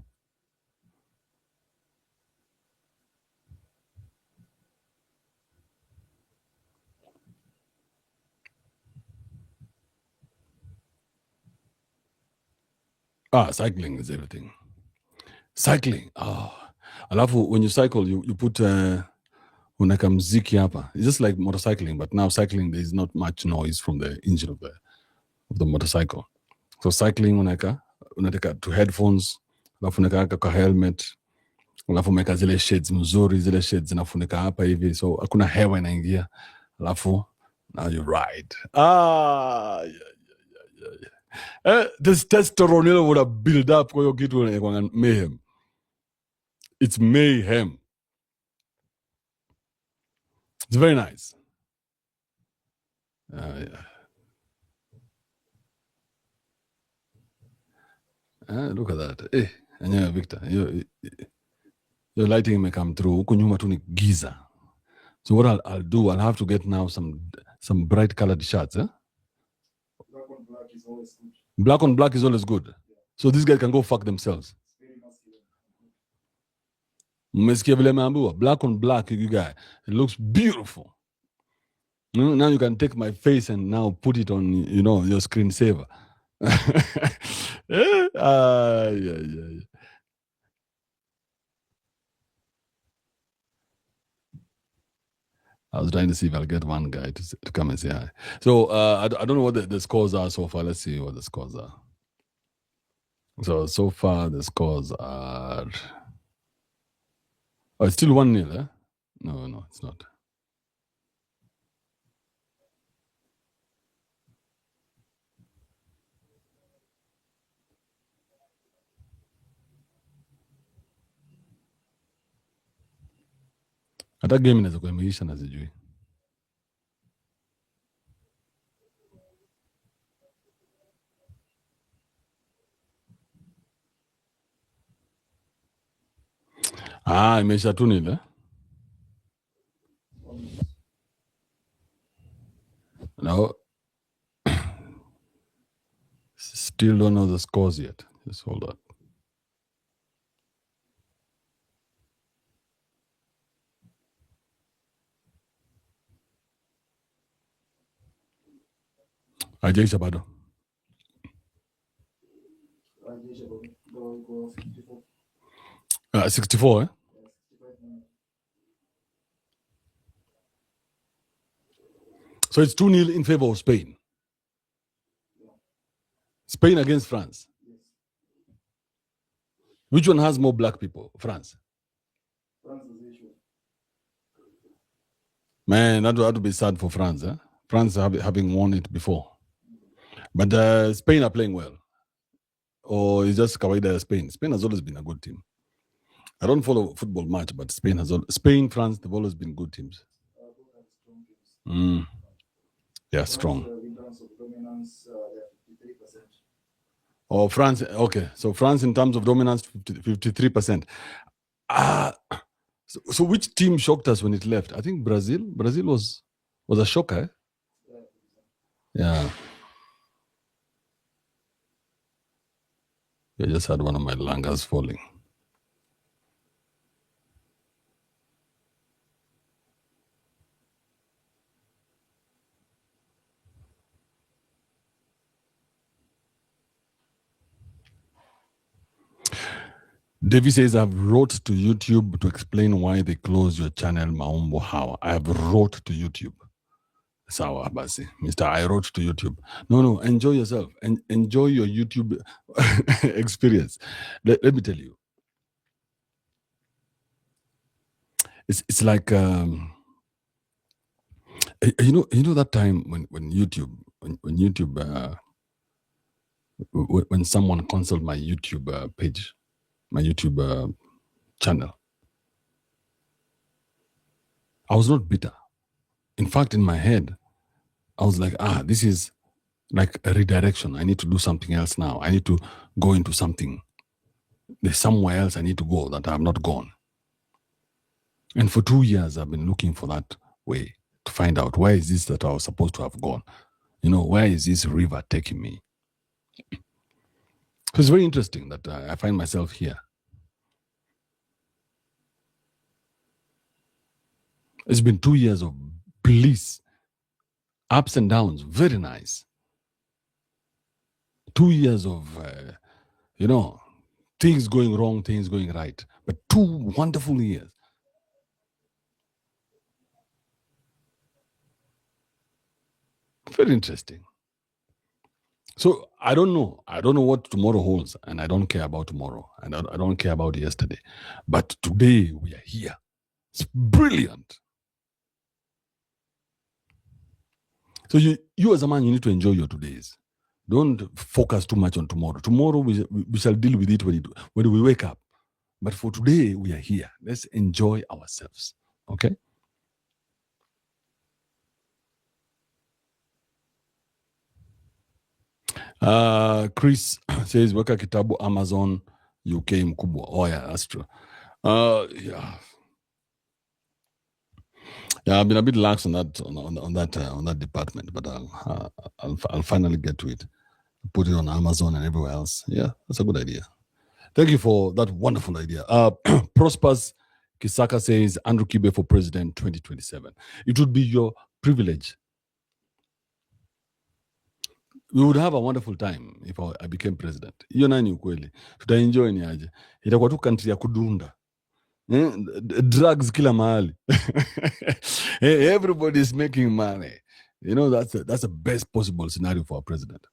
Cycling is everything. Cycling. Alafu, when you cycle, you put unaka mziki hapa. It's just like motorcycling, but now cycling, there is not much noise from the engine of the motorcycle. So cycling unataka to headphones, alafu unaweka kwa helmet, alafu umeweka zile shades mzuri, zile shades zinafunika hapa hivi, so hakuna hewa inaingia, alafu now you ride. This testosterone would have built up kwa hiyo kitu inakuwa mayhem. It's mayhem. It's very nice. Yeah. Look at that. Enyewe Victor, your lighting may come through. Huku nyuma tu ni giza. So what I'll do, I'll have to get now some bright colored shirts. Black on black is always good. Black on black is always good. Yeah. So these guys can go fuck themselves. Mmesikia vile ameambiwa? Black on black, you guy. It looks beautiful. Now you can take my face and now put it on, your screensaver. Yeah. I was trying to see if I'll get one guy to come and say hi. So I don't know what the scores are so far. Let's see what the scores are. So far the scores are... Oh, it's still 1-0, eh? No, it's not. Hata game inaweza kuwa imeisha na sijui. Imeisha 2-0, eh? No. Still don't know the scores yet. Just hold on. Haijaisha bado. 64, eh? So it's 2-0 in favor of Spain. Spain against France. Which one has more black people? France. Man, that would be sad for France. Eh? France having won it before. But Spain are playing well. Or it's just kawaida Spain. Spain has always been a good team. I don't follow football much, but Spain, France, they've always been good teams. Yeah, strong. In terms of dominance, they're 53%. Oh, France. Okay, so France in terms of dominance, 53%. So which team shocked us when it left? I think Brazil. Brazil was a shocker. Eh? Yeah. I just had one of my langas falling. Davy says, I've wrote to YouTube to explain why they closed your channel, Maumbo Hawa. I have wrote to YouTube. Sawa basi. Mr. I wrote to YouTube. No, enjoy yourself. Enjoy your YouTube experience. Let me tell you. It's like, you know that time when YouTube, when someone canceled my YouTube page, my YouTube channel, I was not bitter. In fact, in my head, I was like, this is like a redirection. I need to do something else now. I need to go into something. There's somewhere else I need to go that I have not gone. And for 2 years, I've been looking for that way to find out where is this that I was supposed to have gone. Where is this river taking me? So it's very interesting that I find myself here. It's been 2 years of bliss, ups and downs, very nice. 2 years of, You know, things going wrong, things going right. But 2 wonderful years. Very interesting. So I don't know. I don't know what tomorrow holds, and I don't care about tomorrow, and I don't care about yesterday. But today we are here. It's brilliant. So you as a man, you need to enjoy your todays. Don't focus too much on tomorrow. Tomorrow we shall deal with it when we wake up. But for today, we are here. Let's enjoy ourselves. Okay? Chris says, weka kitabu Amazon UK mkubwa. Oh yeah, that's true. Yeah, I've been a bit lax on that on that department, but I'll finally get to it. Put it on Amazon and everywhere else. Yeah, that's a good idea. Thank you for that wonderful idea. Prospers Kisaka says, Andrew Kibe for president 2027. It would be your privilege. We would have a wonderful time if I became president. Hiyo nani ukweli. Tutaenjoy ni aje. Itakuwa tu country ya kudunda. Drugs kila mahali. Everybody is making money. You know, that's the best possible scenario for a president.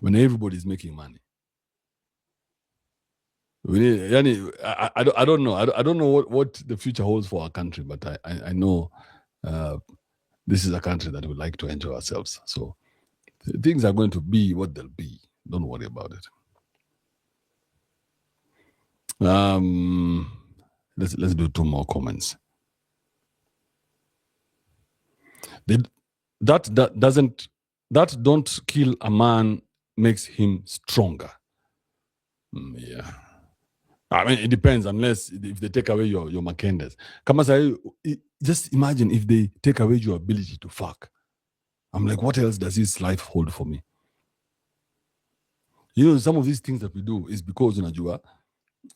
When everybody is making money. I don't know. I don't know what the future holds for our country, but I know this is a country that we like to enjoy ourselves. So things are going to be what they'll be. Don't worry about it. Let's do 2 more comments. That don't kill a man makes him stronger. Yeah. I mean, it depends, unless if they take away your Makendas. Kama say, just imagine if they take away your ability to fuck. I'm like, what else does this life hold for me? You know, some of these things that we do is because unajua,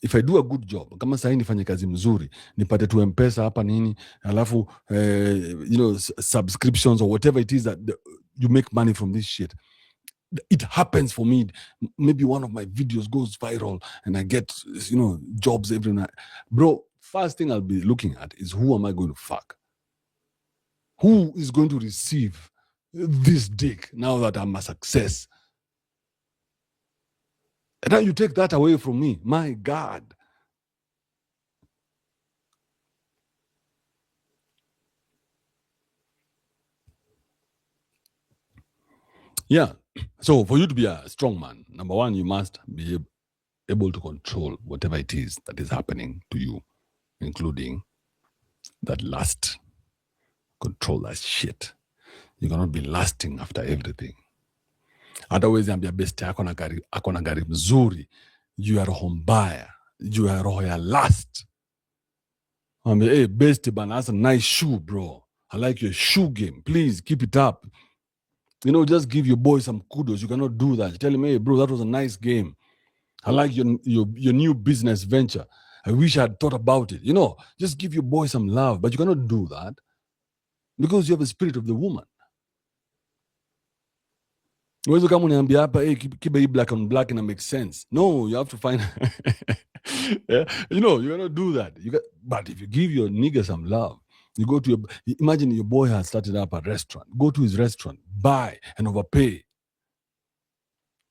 if I do a good job, kama sahi nifanye kazi mzuri, nipate tu M-Pesa hapa nini, alafu you know, subscriptions or whatever it is that you make money from this shit. It happens for me. Maybe one of my videos goes viral and I get, you know, jobs every night. Bro, first thing I'll be looking at is who am I going to fuck? Who is going to receive this dick now that I'm a success? And now you take that away from me. My God. Yeah. So for you to be a strong man, number one, you must be able to control whatever it is that is happening to you, including that lust. Control that shit. You cannot be lusting after everything. Otherwise, ambia best yako na gari mzuri, juu ya roho mbaya, juu ya roho ya lust. Ambia, hey, best bana, that's a nice shoe, bro. I like your shoe game. Please keep it up. You know, just give your boy some kudos. You cannot do that. You tell him, hey, bro, that was a nice game. I like your new business venture. I wish I had thought about it. You know, just give your boy some love. But you cannot do that because you have a spirit of the woman. Uwezi kama uniambia hapa, hey, Kibe black on black and it makes sense. No, you have to find... Yeah? You know, you cannot do that. But if you give your nigga some love, you go to imagine your boy has started up a restaurant. Go to his restaurant, buy and overpay.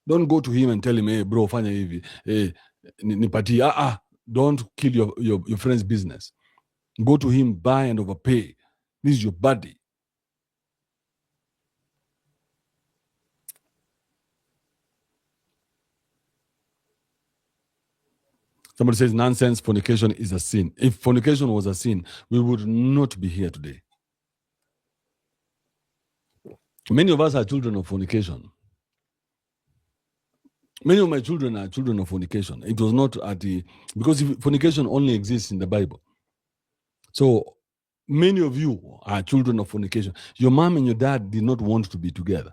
Don't go to him and tell him, hey, bro, fanya hivi. Hey, nipati. Don't kill your friend's business. Go to him, buy and overpay. This is your buddy. Somebody says nonsense, fornication is a sin. If fornication was a sin, we would not be here today. Many of us are children of fornication. Many of my children are children of fornication. It was not because fornication only exists in the Bible. So many of you are children of fornication. Your mom and your dad did not want to be together.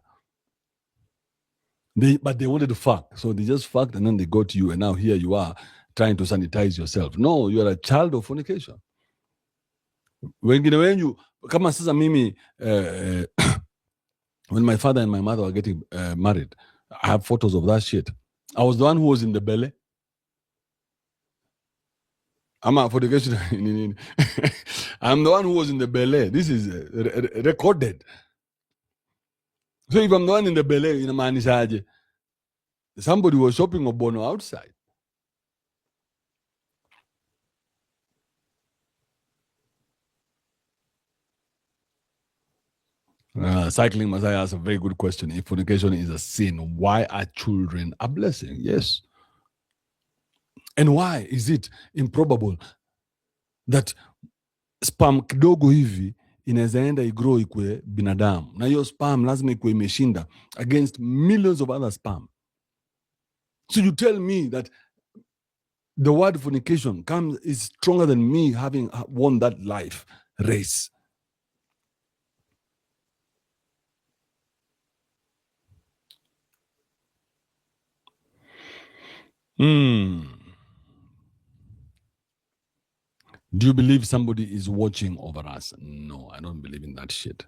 But they wanted to fuck. So they just fucked and then they got you, and now here you are trying to sanitize yourself. No, you are a child of fornication. Wengine wenyu, kama sasa mimi, when my father and my mother were getting married, I have photos of that shit. I was the one who was in the belly. I'm fornication. I'm the one who was in the belly. This is recorded. So if I'm the one in the belly, in a man somebody was shopping Obono outside. Cycling Messiah asks a very good question. If fornication is a sin, why are children a blessing? Yes. And why is it improbable that spam kidogo hivi inaweza enda igrow ikwe binadamu, na hiyo spam lazima ikwe imeshinda against millions of other spam? So you tell me that the word fornication is stronger than me having won that life race. Do you believe somebody is watching over us? No, I don't believe in that shit.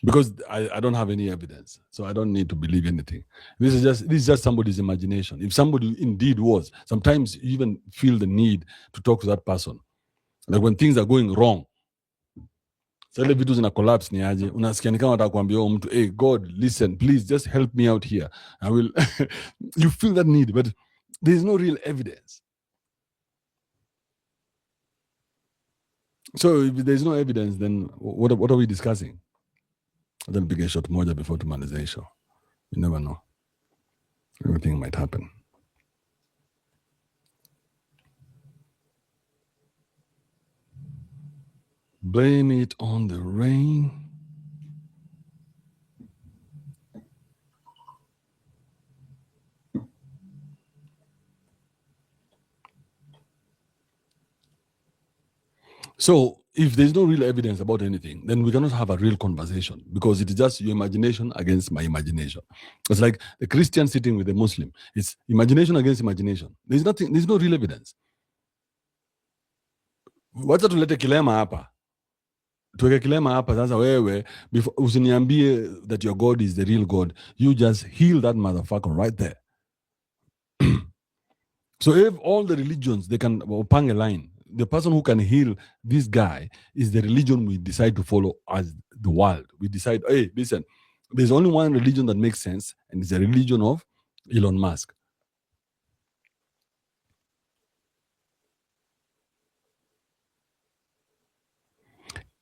Because I don't have any evidence. So I don't need to believe anything. This is just somebody's imagination. If somebody indeed was, sometimes you even feel the need to talk to that person. Like when things are going wrong. So ile vitu zina collapse ni aje, unasikia ni kama watakwambia mtu, hey God, listen, please just help me out here. I will you feel that need, but there is no real evidence. So if there is no evidence, then what are we discussing? Then piga shot moja before tumalize hii show. You never know. Everything might happen. Blame it on the rain. So if there's no real evidence about anything, then we cannot have a real conversation, because it is just your imagination against my imagination. It's like the Christian sitting with the Muslim. It's imagination against imagination. There's no real evidence. Wacha tulete kilema hapa. Tuweke kilema hapa sasa, wewe usiniambie that your God is the real God. You just heal that motherfucker right there. So if all the religions, they can pang a line, the person who can heal this guy is the religion we decide to follow as the world. We decide, hey, listen, there's only one religion that makes sense, and it's the religion of Elon Musk.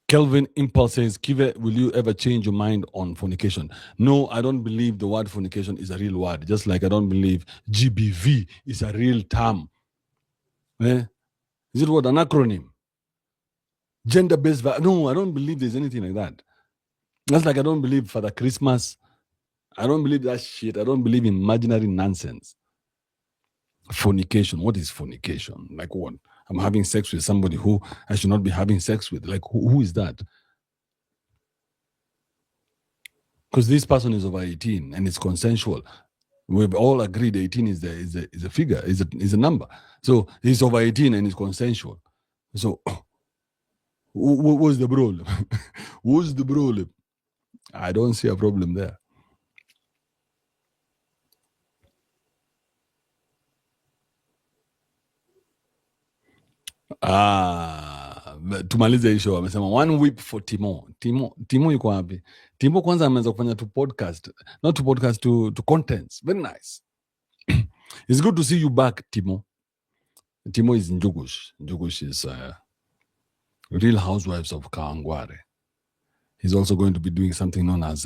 Kelvin Impulse says, Kive, will you ever change your mind on fornication? No, I don't believe the word fornication is a real word, just like I don't believe GBV is a real term. Eh? Is it what, an acronym? Gender-based, no, I don't believe there's anything like that. That's like I don't believe Father Christmas. I don't believe that shit. I don't believe in imaginary nonsense. Fornication. What is fornication? Like what? I'm having sex with somebody who I should not be having sex with. Like who is that? Because this person is over 18 and it's consensual. We've all agreed 18 is a figure, is a number. So he's over 18 and it's consensual. So what's the problem? What's the problem? I don't see a problem there. Tumalize hii show. Amesema one whip for Timo yuko wapi? Timo kwanza ameanza kufanya to podcast, not to podcast, to contents. Very nice. It's good to see you back, Timo. Timo is Njugush. Njugush is Real Housewives of Kawangware. He's also going to be doing something known as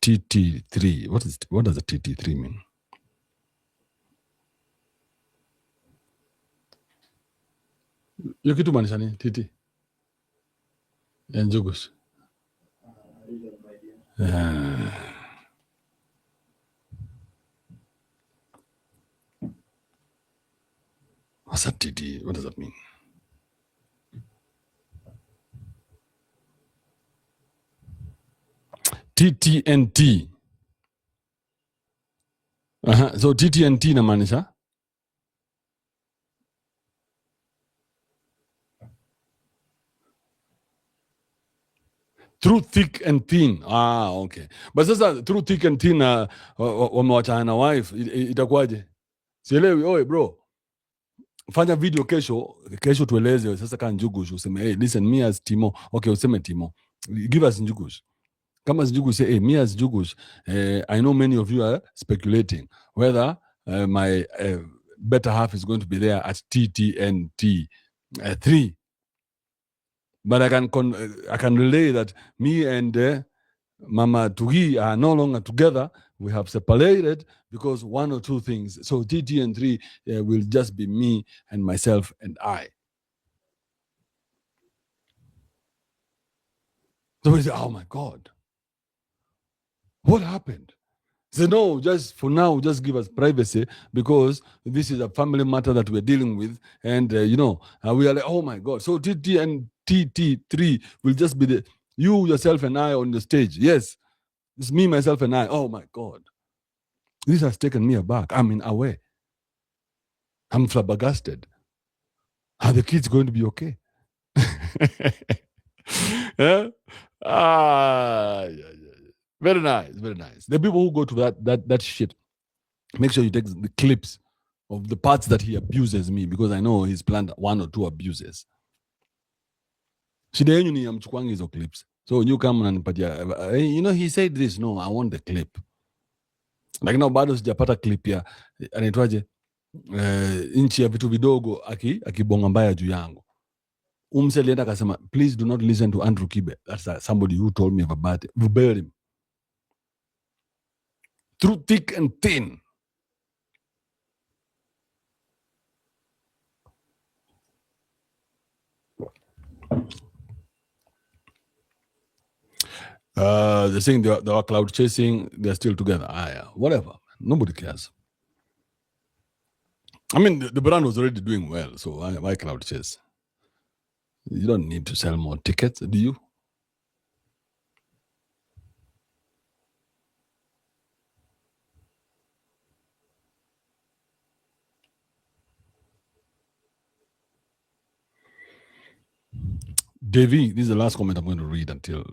TT3. What does a TT3 mean? Hiyo kitu maanisha nini? TT ya Njugush. What's that TT? What does that mean? TTNT. So TTNT inamaanisha through thick and thin. Okay. But sasa through thick and thin wamewachana na wife, itakuwaje? Sielewi. Oe bro, fanya video kesho tueleze sasa kama Njugush useme hey, listen, me as Timo. Okay, useme Timo, give us Njugush. Come as Njugush say hey, me as Njugush, I know many of you are speculating whether my better half is going to be there at TTNT 3. But I can relay that me and Mama Tugi are no longer together. We have separated because one or two things. So TTN3 will just be me and myself and I. So we say, oh my God, what happened? Say, no, just for now, just give us privacy because this is a family matter that we're dealing with. And, we are like, oh my God. So TT3 will just be you, yourself, and I on the stage. Yes, it's me, myself, and I. Oh my God. This has taken me aback. I'm in away. I'm flabbergasted. Are the kids going to be okay? Yeah? Yeah. Very nice, very nice. The people who go to that shit, make sure you take the clips of the parts that he abuses me, because I know he's planned 1 or 2 abuses. Shida yenyu ni amchukwangi hizo clips. So you come and he said this. No, I want the clip. Like now bado sijapata clip ya anaitwaje nchi ya vitu vidogo akibonga mbaya juu yangu. Umse alienda akasema, please do not listen to Andrew Kibe. That's somebody who told me about it. Verbatim. Through thick and thin. They're saying they are cloud chasing. They're still together. Yeah, whatever. Nobody cares. I mean, the brand was already doing well, so why cloud chase? You don't need to sell more tickets, do you? Devi, this is the last comment I'm going to read until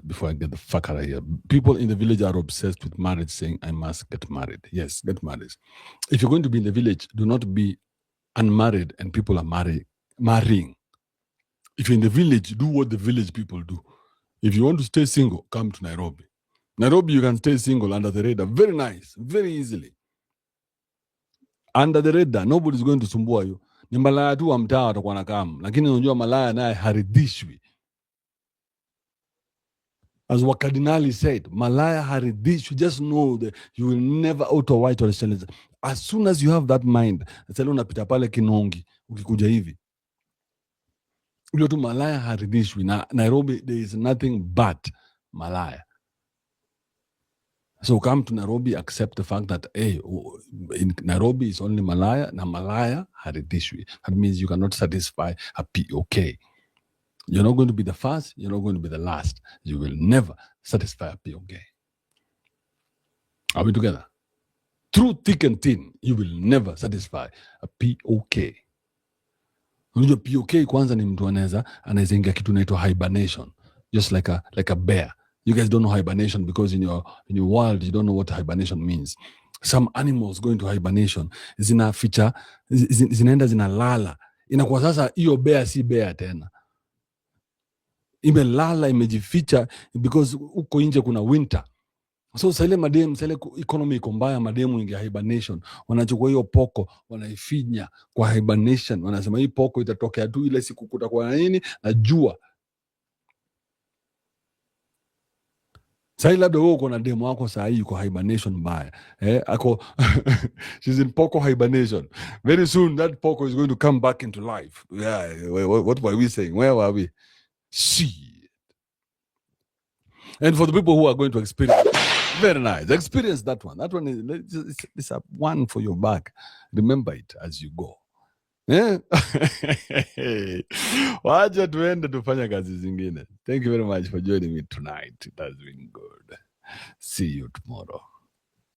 before I get the fuck out of here. People in the village are obsessed with marriage, saying, I must get married. Yes, get married. If you're going to be in the village, do not be unmarried and people are marrying. If you're in the village, do what the village people do. If you want to stay single, come to Nairobi. Nairobi, you can stay single under the radar. Very nice, very easily. Under the radar, nobody's going to sumbua you. Ni malaya tu wa mtaa watakuwa nakam, lakini unajua malaya naye haridhishwi. As Wakadinali said, malaya haridhishwi. Just know that you will never auto white or challenge. As soon as you have that mind, sasa unapita pale Kinongi ukikuja hivi, ule tu malaya haridhishwi. Na Nairobi there is nothing but malaya. So come to Nairobi, accept the fact that in Nairobi is only malaya, na malaya haridhishwi. That means you cannot satisfy a POK. You're not going to be the first, you're not going to be the last. You will never satisfy a POK. Are we together? Through thick and thin, you will never satisfy a POK. Unajua POK kwanza ni mtu anaweza ingia kitu inaitwa hibernation, just like a bear. You guys don't know hibernation because in your world you don't know what hibernation means. Some animals go into hibernation, zinaenda zinalala. Inakuwa sasa hiyo bear si bear tena. Imelala, imejificha because uko nje kuna winter. So sale economy iko mbaya, mademu ingia hibernation. Wanachukua hiyo poko, wanaifinya kwa hibernation. Wanasema hii poko itatokea tu ile siku kutakuwa nini na jua. Sai labda wewe uko na demo wako saa hii uko hibernation mbaya. Ako she's in poko hibernation. Very soon that poko is going to come back into life. Yeah, what were we saying? Where were we? Shit. And for the people who are going to experience, very nice. Experience that one. That one is a one for your back. Remember it as you go. Wacha tuende tufanya kazi zingine. Thank you very much for joining me tonight. It has been good. See you tomorrow.